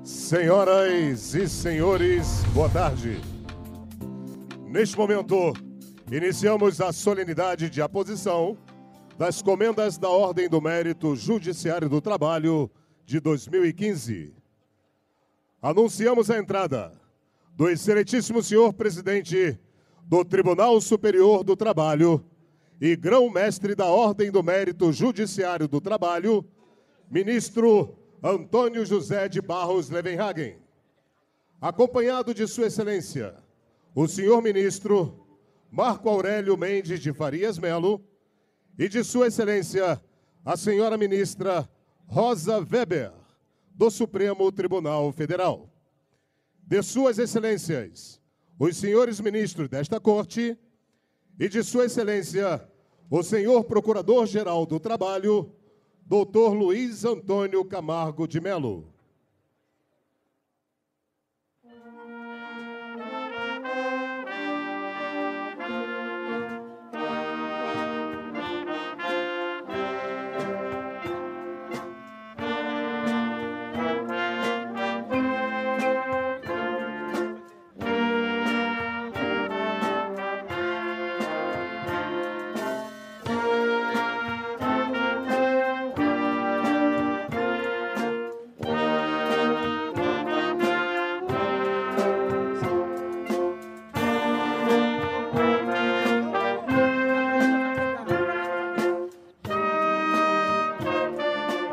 Senhoras e senhores, boa tarde. Neste momento, iniciamos a solenidade de aposição das comendas da Ordem do Mérito Judiciário do Trabalho de 2015. Anunciamos a entrada do excelentíssimo senhor presidente do Tribunal Superior do Trabalho e grão-mestre da Ordem do Mérito Judiciário do Trabalho, ministro Antônio José de Barros Levenhagen, acompanhado de Sua Excelência, o senhor ministro Marco Aurélio Mendes de Farias Melo e de Sua Excelência, a senhora ministra Rosa Weber, do Supremo Tribunal Federal. De Suas Excelências, os senhores ministros desta Corte e de Sua Excelência, o senhor Procurador-Geral do Trabalho, Dr. Luiz Antônio Camargo de Melo.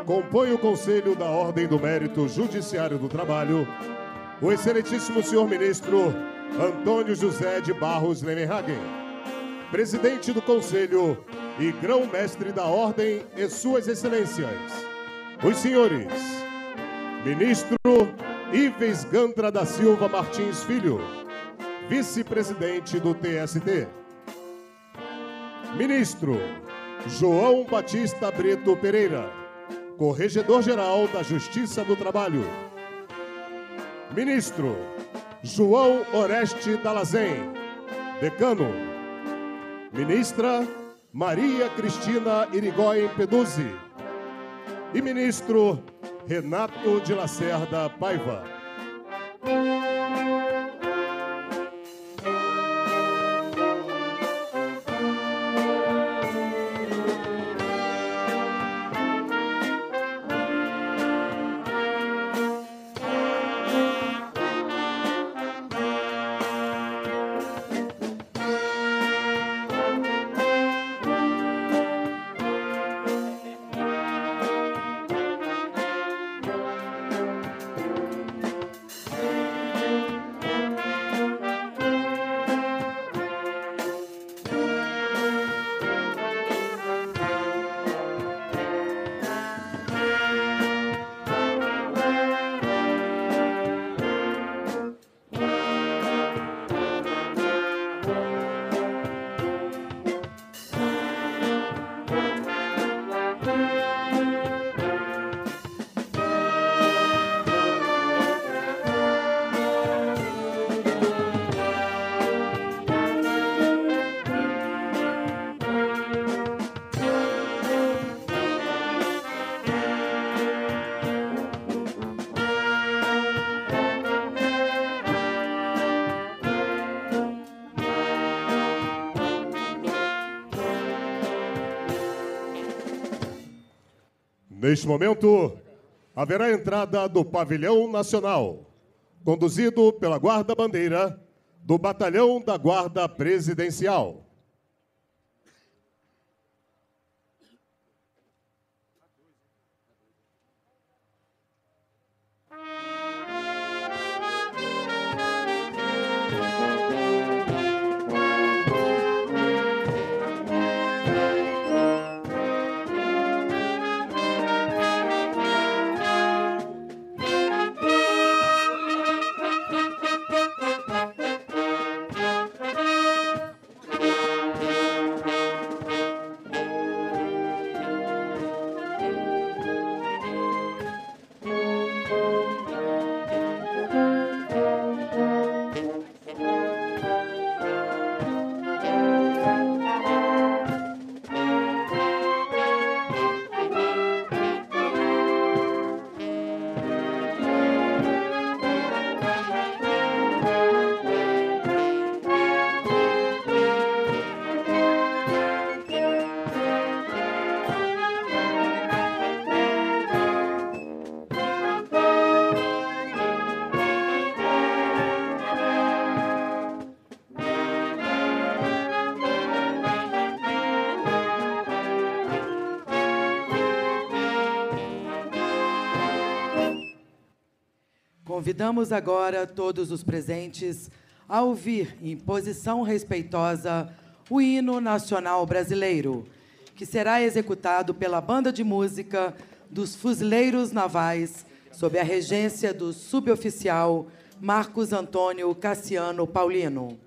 Compõe o Conselho da Ordem do Mérito Judiciário do Trabalho o excelentíssimo senhor ministro Antônio José de Barros Levenhagen, presidente do Conselho e grão-mestre da Ordem e Suas Excelências, os senhores ministro Ives Gandra da Silva Martins Filho, vice-presidente do TST, ministro João Batista Brito Pereira, Corregedor-Geral da Justiça do Trabalho, ministro João Oreste Dalazen, decano, ministra Maria Cristina Irigoyen Peduzzi e ministro Renato de Lacerda Paiva. Neste momento, haverá a entrada do Pavilhão Nacional, conduzido pela Guarda-Bandeira do Batalhão da Guarda Presidencial. Convidamos agora todos os presentes a ouvir, em posição respeitosa, o hino nacional brasileiro, que será executado pela Banda de Música dos Fuzileiros Navais, sob a regência do suboficial Marcos Antônio Cassiano Paulino.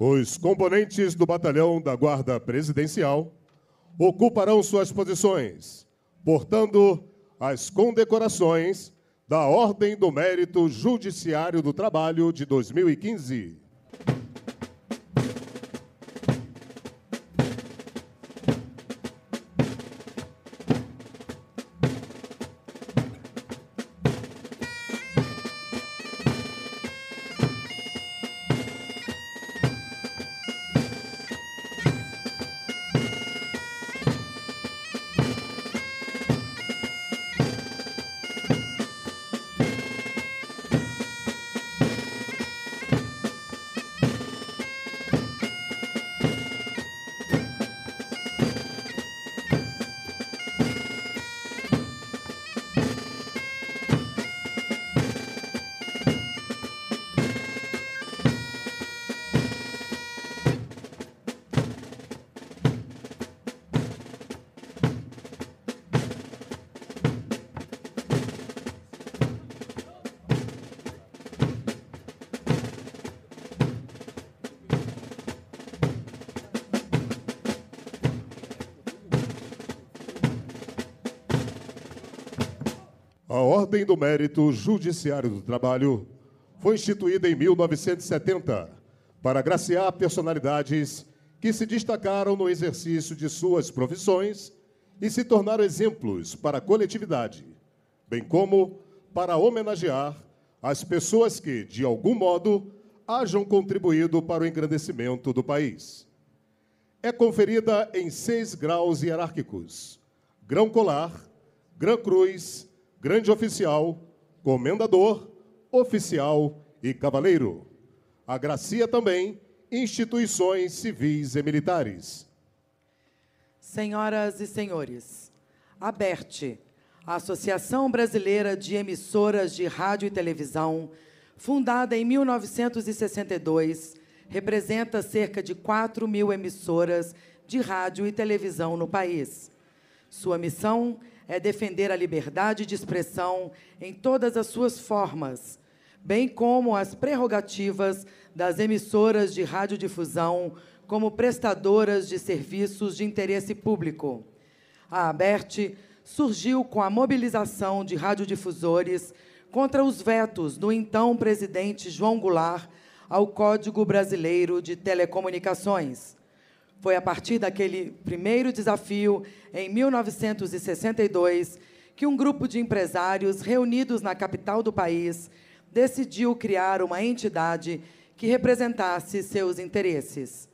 Os componentes do Batalhão da Guarda Presidencial ocuparão suas posições, portando as condecorações da Ordem do Mérito Judiciário do Trabalho de 2015. A Ordem do Mérito Judiciário do Trabalho foi instituída em 1970 para agraciar personalidades que se destacaram no exercício de suas profissões e se tornaram exemplos para a coletividade, bem como para homenagear as pessoas que, de algum modo, hajam contribuído para o engrandecimento do país. É conferida em 6 graus hierárquicos: grão colar, grã cruz, grande oficial, comendador, oficial e cavaleiro. Agracia também instituições civis e militares. Senhoras e senhores, a ABERT, a Associação Brasileira de Emissoras de Rádio e Televisão, fundada em 1962, representa cerca de 4.000 emissoras de rádio e televisão no país. Sua missão é defender a liberdade de expressão em todas as suas formas, bem como as prerrogativas das emissoras de radiodifusão como prestadoras de serviços de interesse público. A ABERT surgiu com a mobilização de radiodifusores contra os vetos do então presidente João Goulart ao Código Brasileiro de Telecomunicações. Foi a partir daquele primeiro desafio, em 1962, que um grupo de empresários reunidos na capital do país decidiu criar uma entidade que representasse seus interesses.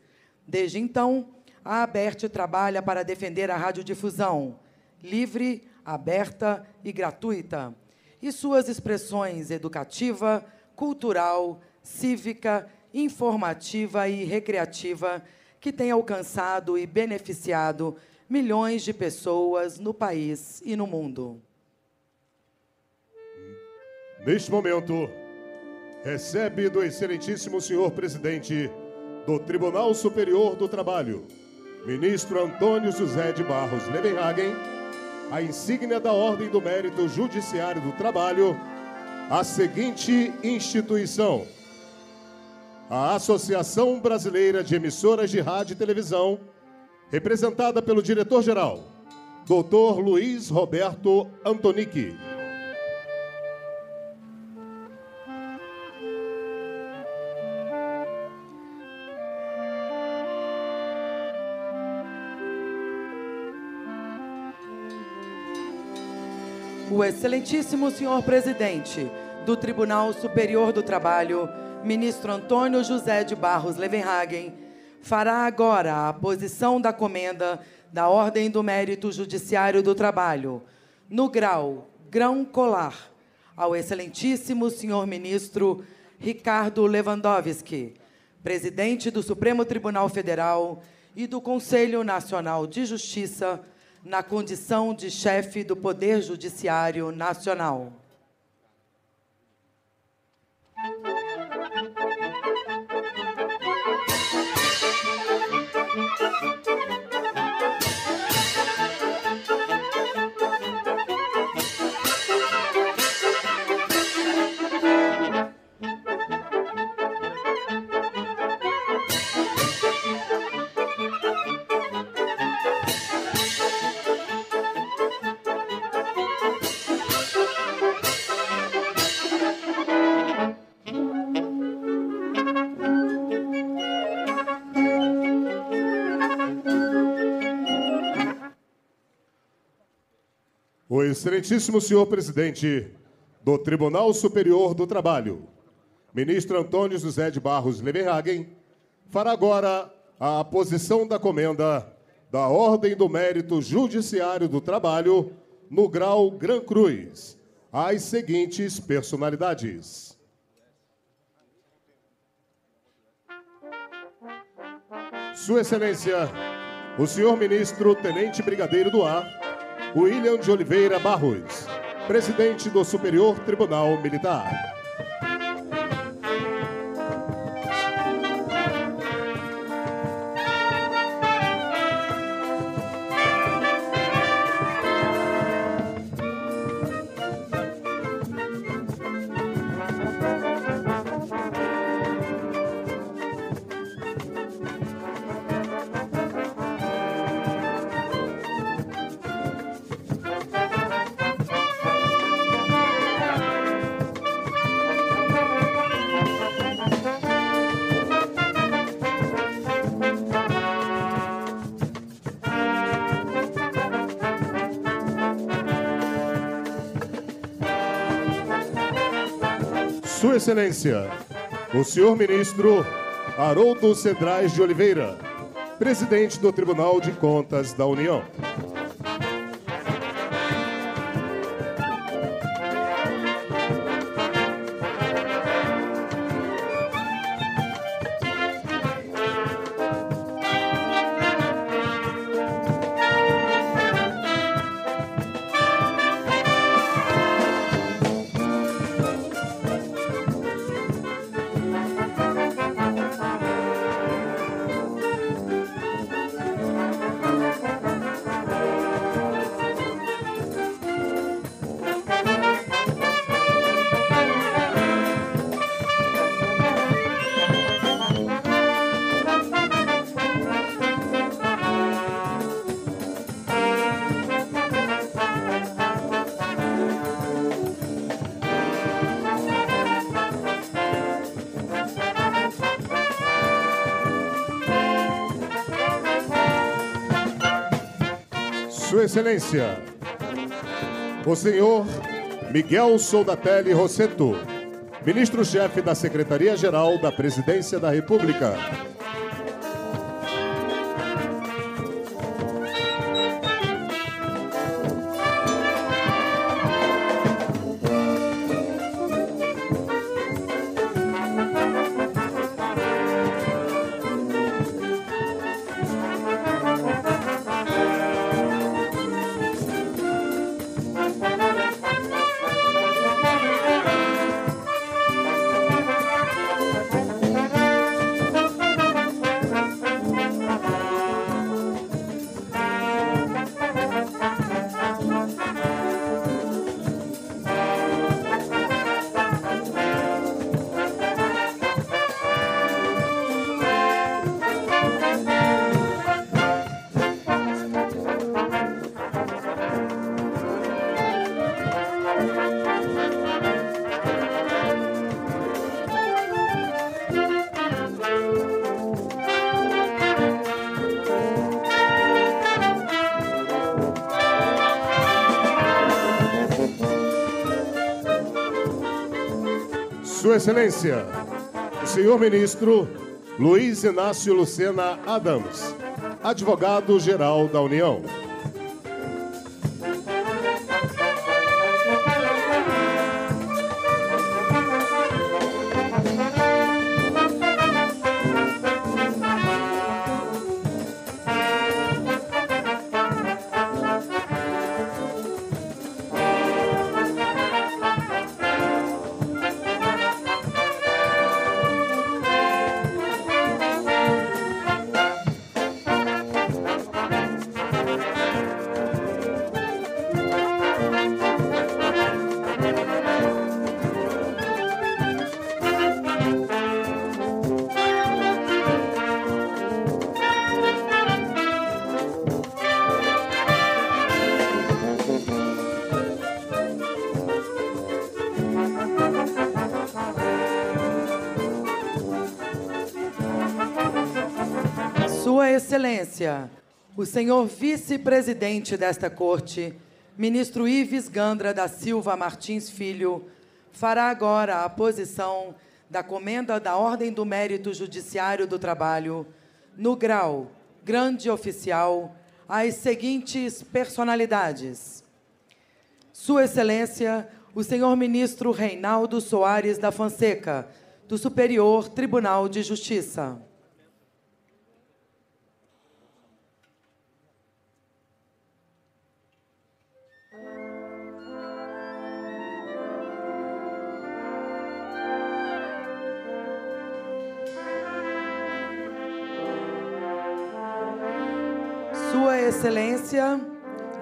Desde então, a ABERT trabalha para defender a radiodifusão, livre, aberta e gratuita, e suas expressões educativa, cultural, cívica, informativa e recreativa, que tem alcançado e beneficiado milhões de pessoas no país e no mundo. Neste momento, recebe do excelentíssimo senhor presidente do Tribunal Superior do Trabalho, ministro Antônio José de Barros Levenhagen, a insígnia da Ordem do Mérito Judiciário do Trabalho, a seguinte instituição: a Associação Brasileira de Emissoras de Rádio e Televisão, representada pelo diretor-geral, Dr. Luiz Roberto Antonichi. O excelentíssimo senhor presidente do Tribunal Superior do Trabalho, ministro Antônio José de Barros Levenhagen, fará agora a posição da comenda da Ordem do Mérito Judiciário do Trabalho, no grão colar, ao excelentíssimo senhor ministro Ricardo Lewandowski, presidente do Supremo Tribunal Federal e do Conselho Nacional de Justiça, na condição de chefe do Poder Judiciário Nacional. O excelentíssimo senhor presidente do Tribunal Superior do Trabalho, ministro Antônio José de Barros Levenhagen, fará agora a posição da comenda da Ordem do Mérito Judiciário do Trabalho no grau Grã Cruz, às seguintes personalidades: Sua Excelência, o senhor ministro Tenente Brigadeiro do Ar, William de Oliveira Barros, presidente do Superior Tribunal Militar. Sua Excelência, o senhor ministro Haroldo Cedrais de Oliveira, presidente do Tribunal de Contas da União. Sua Excelência, o senhor Miguel Soldatelli Rossetto, ministro-chefe da Secretaria-Geral da Presidência da República. Sua Excelência, o senhor ministro Luiz Inácio Lucena Adams, advogado-geral da União. Sua Excelência, o senhor vice-presidente desta Corte, ministro Ives Gandra da Silva Martins Filho, fará agora a posição da Comenda da Ordem do Mérito Judiciário do Trabalho, no grau Grande Oficial, às seguintes personalidades. Sua Excelência, o senhor ministro Reinaldo Soares da Fonseca, do Superior Tribunal de Justiça. Sua Excelência,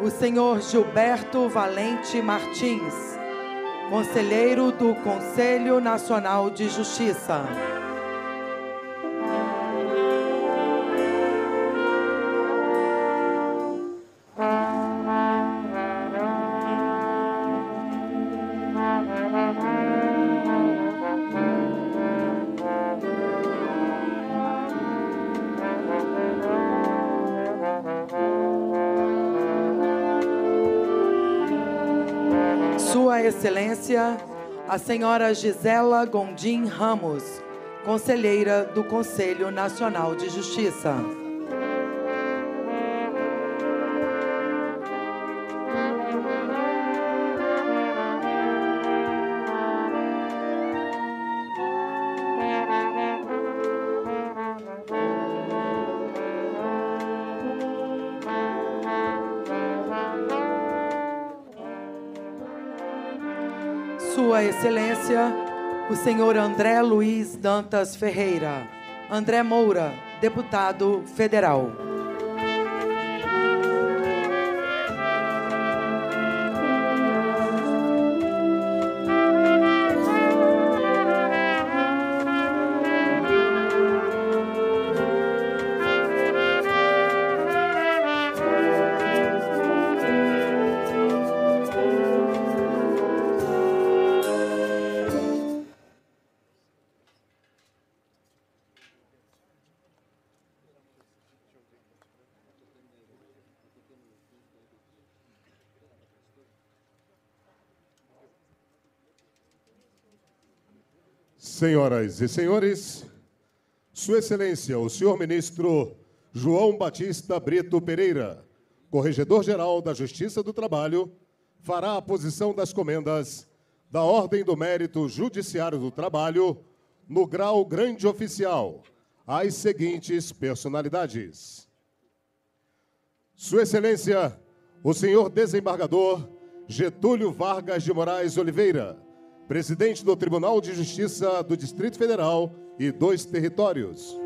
o senhor Gilberto Valente Martins, conselheiro do Conselho Nacional de Justiça. Sua Excelência, a senhora Gisela Gondim Ramos, conselheira do Conselho Nacional de Justiça. Sua Excelência, o senhor André Luiz Dantas Ferreira, André Moura, deputado federal. Senhoras e senhores, Sua Excelência, o senhor ministro João Batista Brito Pereira, Corregedor-Geral da Justiça do Trabalho, fará a posição das comendas da Ordem do Mérito Judiciário do Trabalho no grau grande oficial, às seguintes personalidades. Sua Excelência, o senhor desembargador Getúlio Vargas de Moraes Oliveira, presidente do Tribunal de Justiça do Distrito Federal e dos Territórios.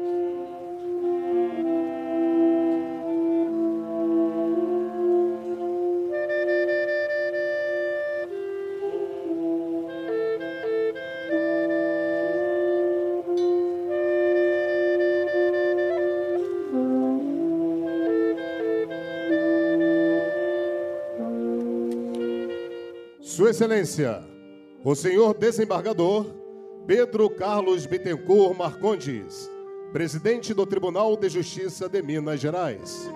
Sua Excelência, o senhor desembargador Pedro Carlos Bittencourt Marcondes, presidente do Tribunal de Justiça de Minas Gerais.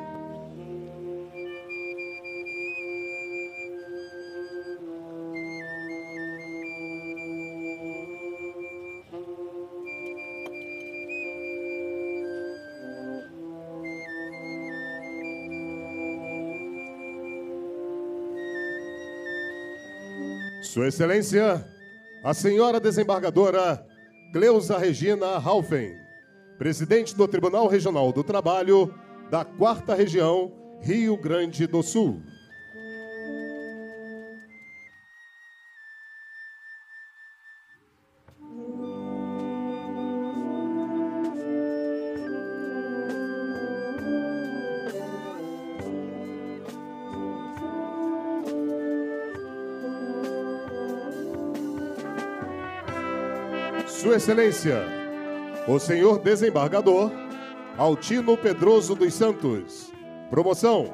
Sua Excelência, a senhora desembargadora Cleusa Regina Halfen, presidente do Tribunal Regional do Trabalho da 4ª Região, Rio Grande do Sul. Sua Excelência, o senhor desembargador Altino Pedroso dos Santos, promoção,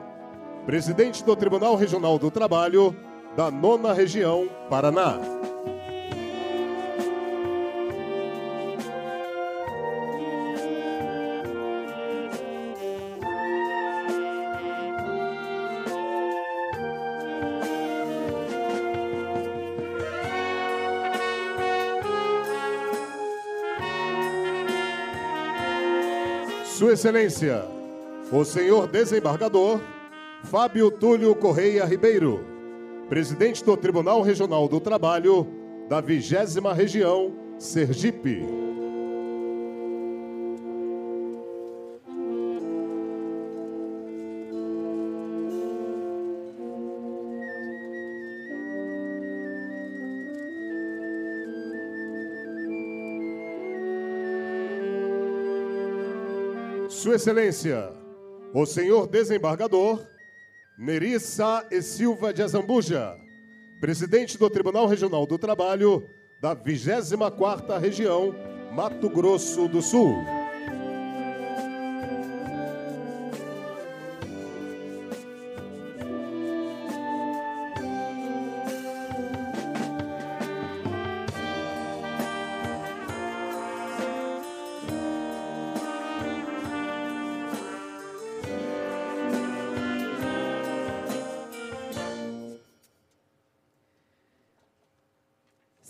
presidente do Tribunal Regional do Trabalho da 9ª Região, Paraná. Sua Excelência, o senhor desembargador Fábio Túlio Correia Ribeiro, presidente do Tribunal Regional do Trabalho da 20ª Região, Sergipe. Sua Excelência, o senhor desembargador Nerissa e Silva de Azambuja, presidente do Tribunal Regional do Trabalho da 24ª Região, Mato Grosso do Sul.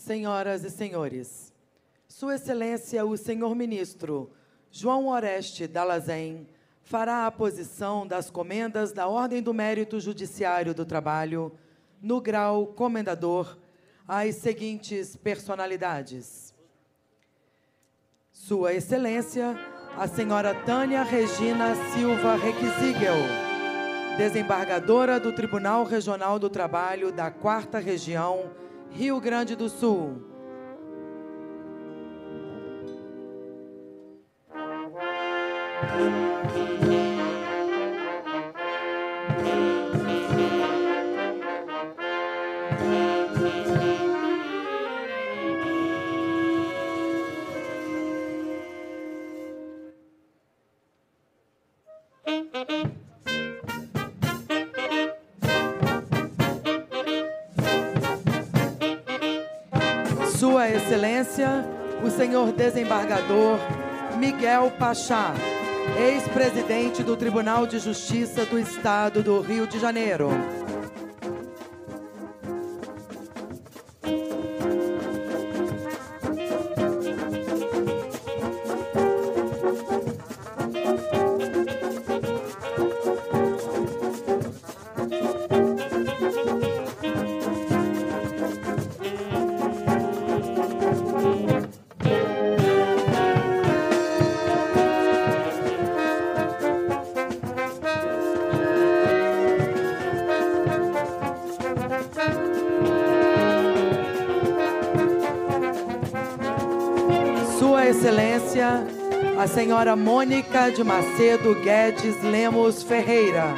Senhoras e senhores, Sua Excelência, o senhor ministro João Oreste Dallazen, fará a posição das comendas da Ordem do Mérito Judiciário do Trabalho, no grau comendador, às seguintes personalidades. Sua Excelência, a senhora Tânia Regina Silva Requizigel, desembargadora do Tribunal Regional do Trabalho da 4ª Região, Rio Grande do Sul. Sua Excelência, o senhor desembargador Miguel Pachá, ex-presidente do Tribunal de Justiça do Estado do Rio de Janeiro. Sua Excelência, a senhora Mônica de Macedo Guedes Lemos Ferreira,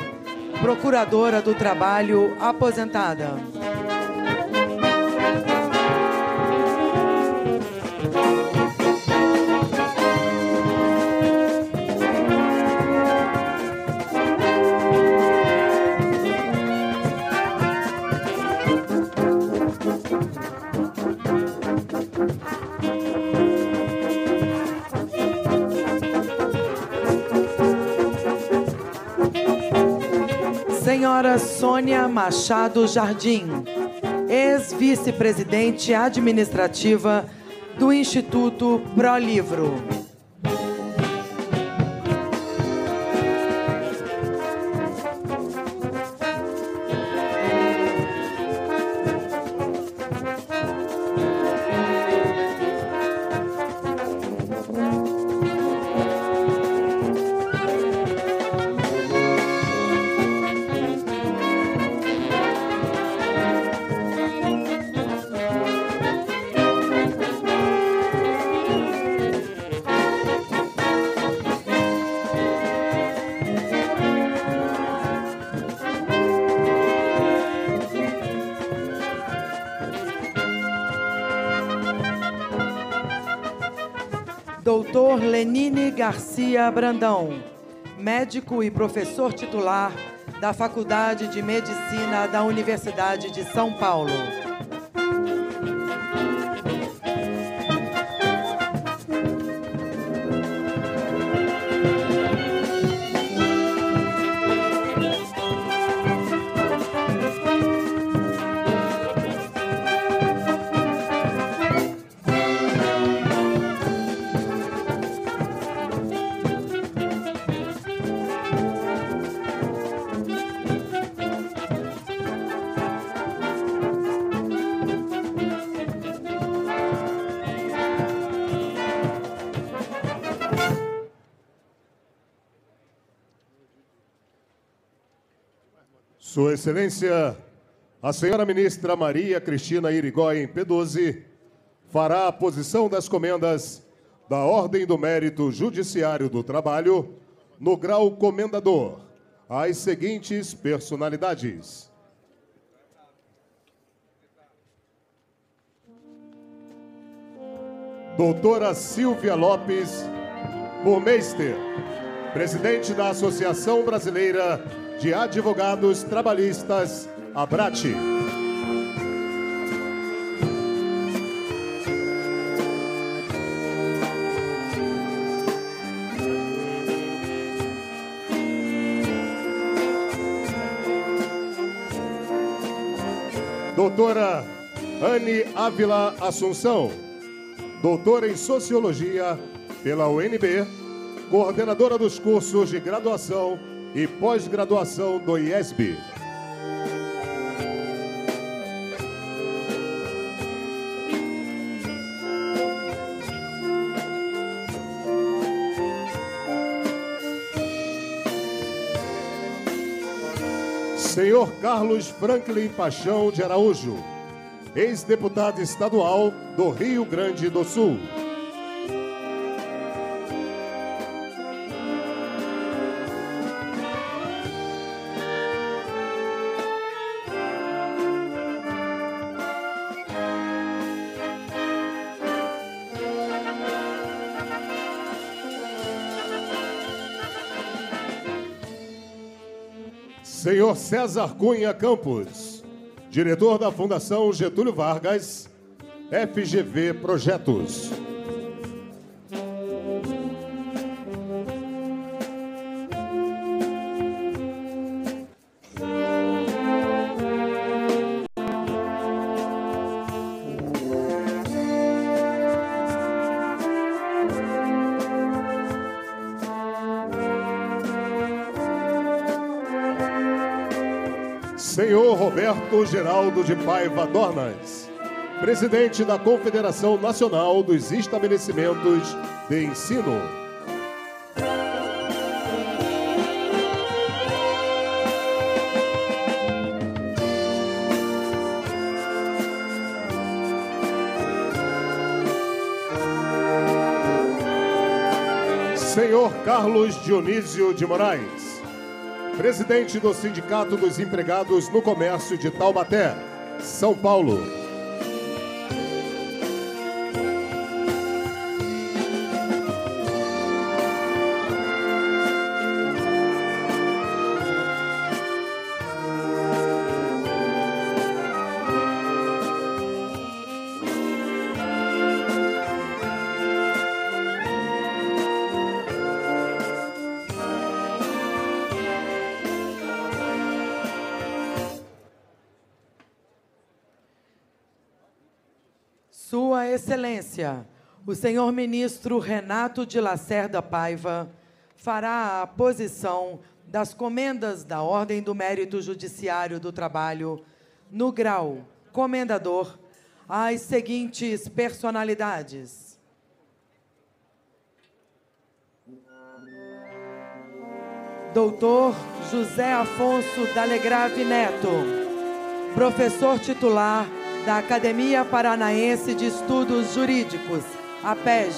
Procuradora do Trabalho aposentada. Senhora Sônia Machado Jardim, ex-vice-presidente administrativa do Instituto Prolivro. Doutor Lenine Garcia Brandão, médico e professor titular da Faculdade de Medicina da Universidade de São Paulo. Sua Excelência, a senhora ministra Maria Cristina Irigoyen Peduzzi fará a posição das comendas da Ordem do Mérito Judiciário do Trabalho no grau comendador, às seguintes personalidades. Doutora Silvia Lopes Burmeister, presidente da Associação Brasileira de Advogados Trabalhistas, ABRATE. Doutora Anne Ávila Assunção, doutora em Sociologia pela UNB, coordenadora dos cursos de graduação e pós-graduação do IESB. Senhor Carlos Franklin Paixão de Araújo, ex-deputado estadual do Rio Grande do Sul. Senhor César Cunha Campos, diretor da Fundação Getúlio Vargas, FGV Projetos. Senhor Roberto Geraldo de Paiva Dornas, presidente da Confederação Nacional dos Estabelecimentos de Ensino. Senhor Carlos Dionísio de Moraes, presidente do Sindicato dos Empregados no Comércio de Taubaté, São Paulo. Sua Excelência, o senhor ministro Renato de Lacerda Paiva fará a posição das comendas da Ordem do Mérito Judiciário do Trabalho no grau comendador às seguintes personalidades: Doutor José Afonso Dalegrave Neto, professor titular da Academia Paranaense de Estudos Jurídicos, APEG.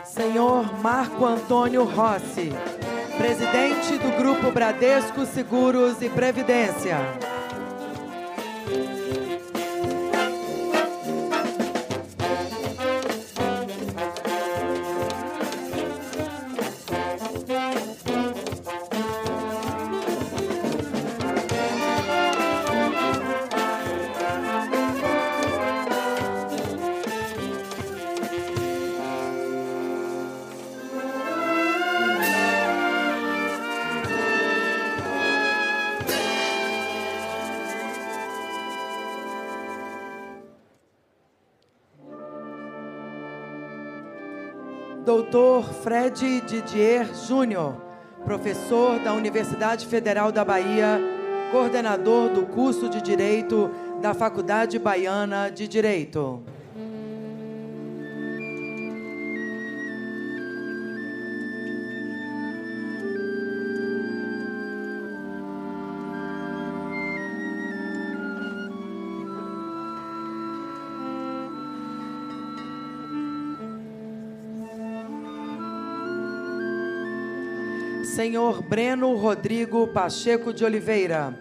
Senhor Marco Antônio Rossi, presidente do Grupo Bradesco Seguros e Previdência. Doutor Fred Didier Júnior, professor da Universidade Federal da Bahia, coordenador do curso de Direito da Faculdade Baiana de Direito. senhor Breno Rodrigo Pacheco de Oliveira,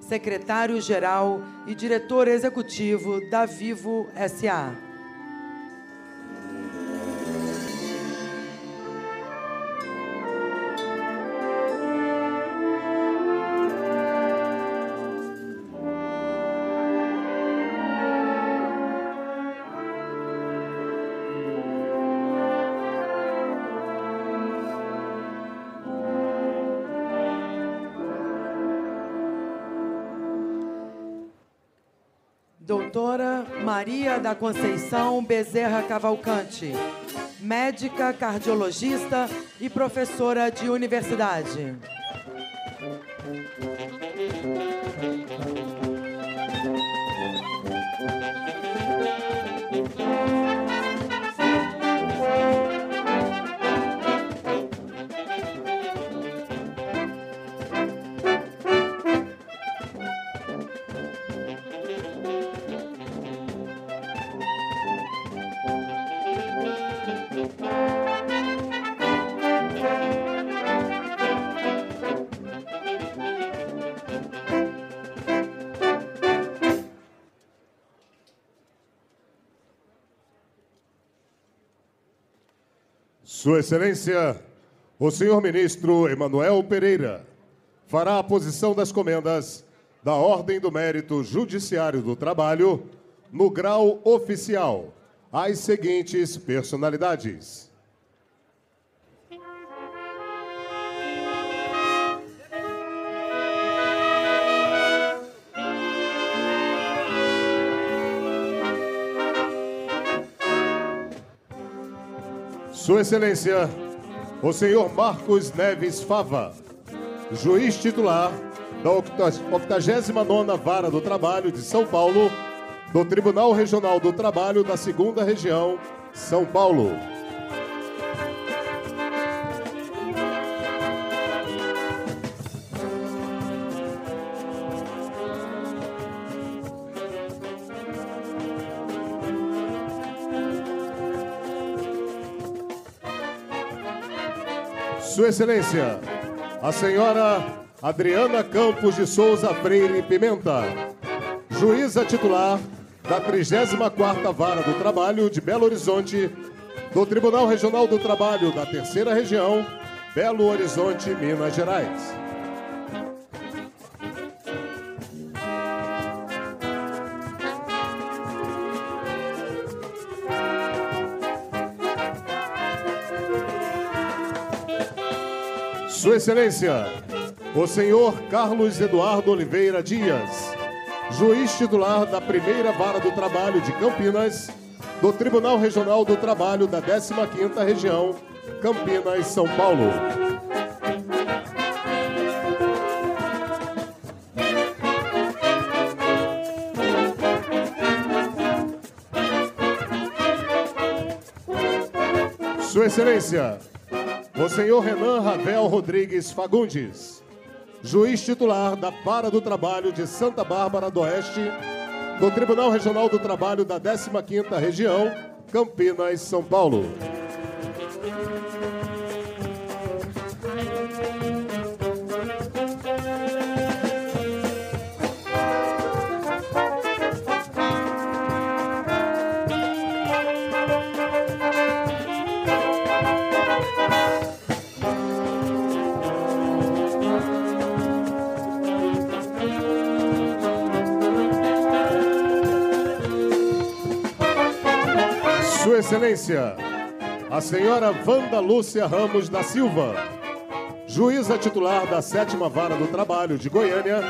secretário-geral e diretor executivo da Vivo S.A. Doutora Maria da Conceição Bezerra Cavalcante, médica, cardiologista e professora de universidade. Sua Excelência, o senhor ministro Emanuel Pereira fará a posição das comendas da Ordem do Mérito Judiciário do Trabalho no grau oficial às seguintes personalidades: Sua Excelência, o senhor Marcos Neves Fava, juiz titular da 89ª Vara do Trabalho de São Paulo, do Tribunal Regional do Trabalho da 2ª Região, São Paulo. Sua Excelência, a senhora Adriana Campos de Souza Freire Pimenta, juíza titular da 34ª Vara do Trabalho de Belo Horizonte, do Tribunal Regional do Trabalho da 3ª Região, Belo Horizonte, Minas Gerais. Sua Excelência, o senhor Carlos Eduardo Oliveira Dias, juiz titular da 1ª Vara do Trabalho de Campinas, do Tribunal Regional do Trabalho da 15ª Região, Campinas, São Paulo. Sua Excelência, o senhor Renan Ravel Rodrigues Fagundes, juiz titular da Vara do Trabalho de Santa Bárbara do Oeste, do Tribunal Regional do Trabalho da 15ª Região, Campinas, São Paulo. Sua Excelência, a senhora Wanda Lúcia Ramos da Silva, juíza titular da 7ª Vara do Trabalho de Goiânia,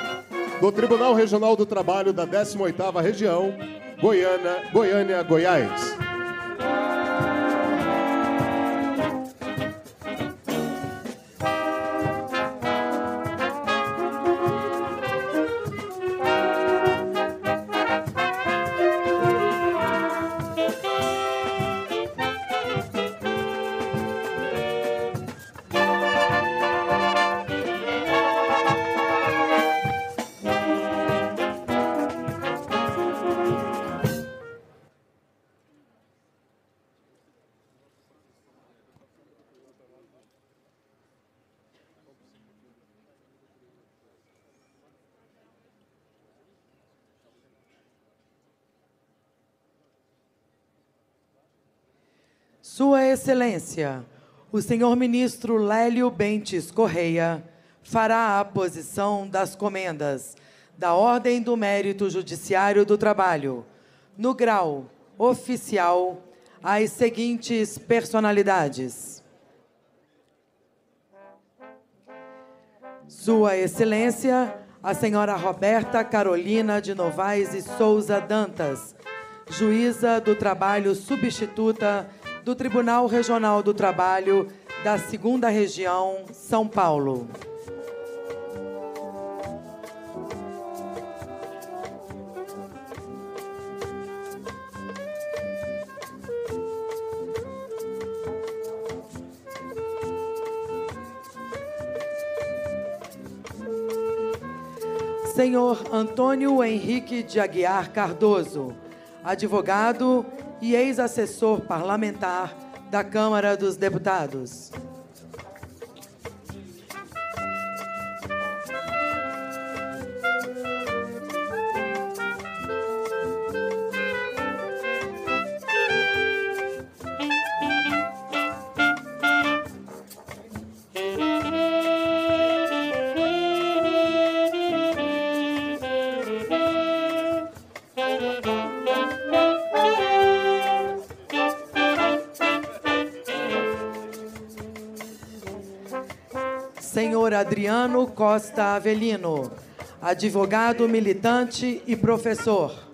do Tribunal Regional do Trabalho da 18ª Região, Goiânia, Goiás. Sua Excelência, o senhor ministro Lélio Bentes Correia fará a posição das comendas da Ordem do Mérito Judiciário do Trabalho, no grau oficial, às seguintes personalidades. Sua Excelência, a senhora Roberta Carolina de Novaes e Souza Dantas, juíza do trabalho substituta do Tribunal Regional do Trabalho da 2ª Região, São Paulo. Senhor Antônio Henrique de Aguiar Cardoso, advogado e ex-assessor parlamentar da Câmara dos Deputados. Senhor Adriano Costa Avelino, advogado, militante e professor.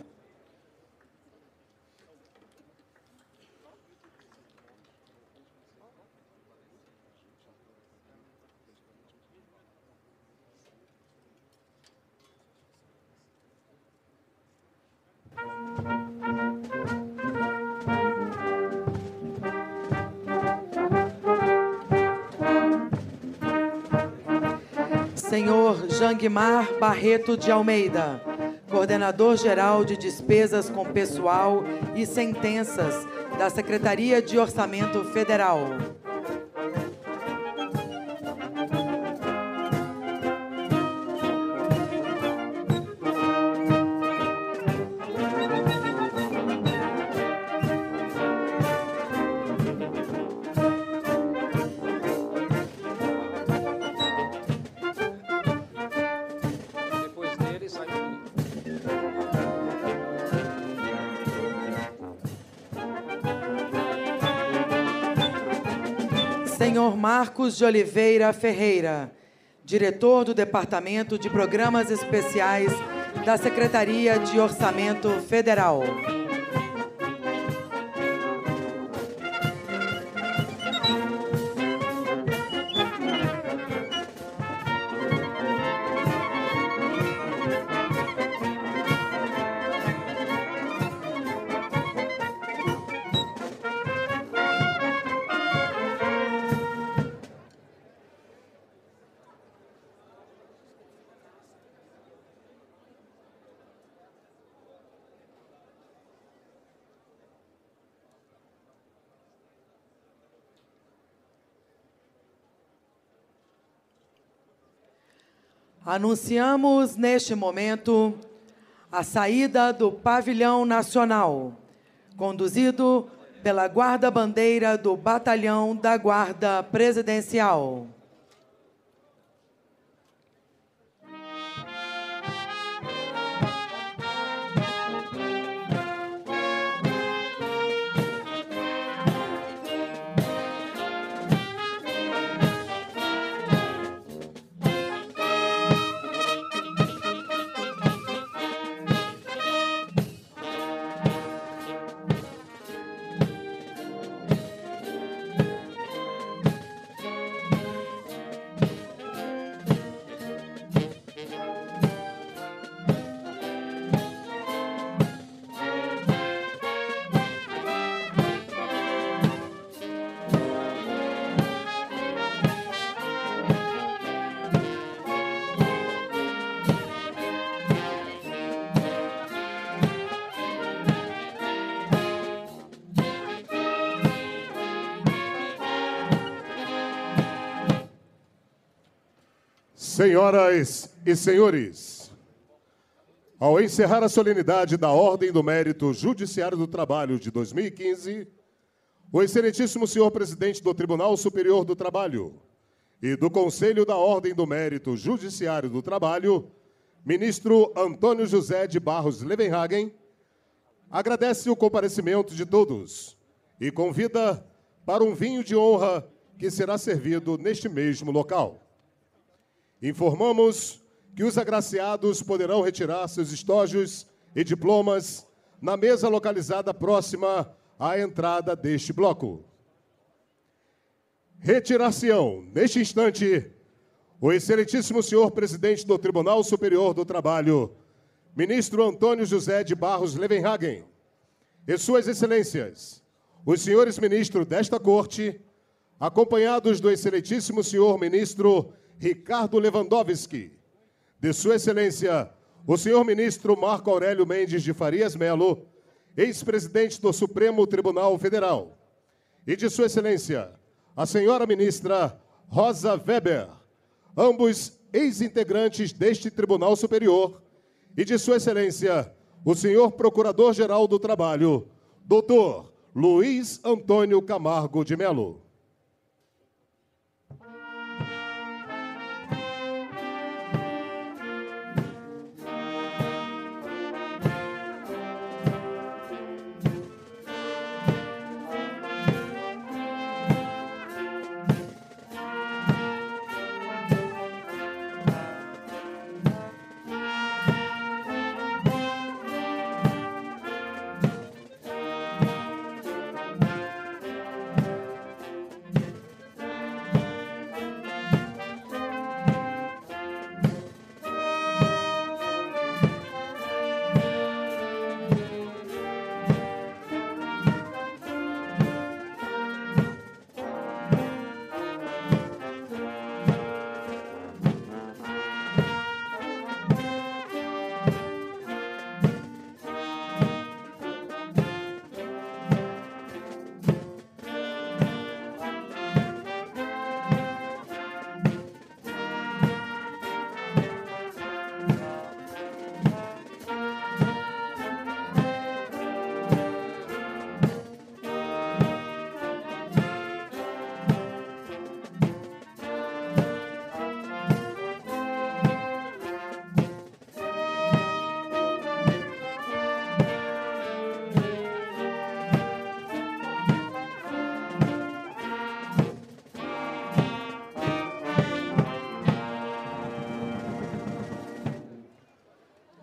Senhor Janguimar Barreto de Almeida, coordenador-geral de despesas com pessoal e sentenças da Secretaria de Orçamento Federal. Senhor Marcos de Oliveira Ferreira, diretor do Departamento de Programas Especiais da Secretaria de Orçamento Federal. Anunciamos neste momento a saída do Pavilhão Nacional, conduzido pela guarda-bandeira do Batalhão da Guarda Presidencial. Senhoras e senhores, ao encerrar a solenidade da Ordem do Mérito Judiciário do Trabalho de 2015, o excelentíssimo senhor presidente do Tribunal Superior do Trabalho e do Conselho da Ordem do Mérito Judiciário do Trabalho, ministro Antônio José de Barros Levenhagen, agradece o comparecimento de todos e convida para um vinho de honra que será servido neste mesmo local. Informamos que os agraciados poderão retirar seus estojos e diplomas na mesa localizada próxima à entrada deste bloco. Retirar-se-ão, neste instante, o excelentíssimo senhor presidente do Tribunal Superior do Trabalho, ministro Antônio José de Barros Levenhagen, e suas excelências, os senhores ministros desta corte, acompanhados do excelentíssimo senhor ministro Ricardo Lewandowski, de sua excelência, o senhor ministro Marco Aurélio Mendes de Farias Melo, ex-presidente do Supremo Tribunal Federal, e de sua excelência, a senhora ministra Rosa Weber, ambos ex-integrantes deste Tribunal Superior, e de sua excelência, o senhor Procurador-Geral do Trabalho, doutor Luiz Antônio Camargo de Melo.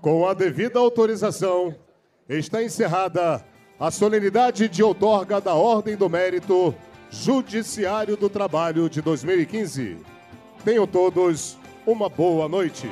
Com a devida autorização, está encerrada a solenidade de outorga da Ordem do Mérito Judiciário do Trabalho de 2015. Tenham todos uma boa noite.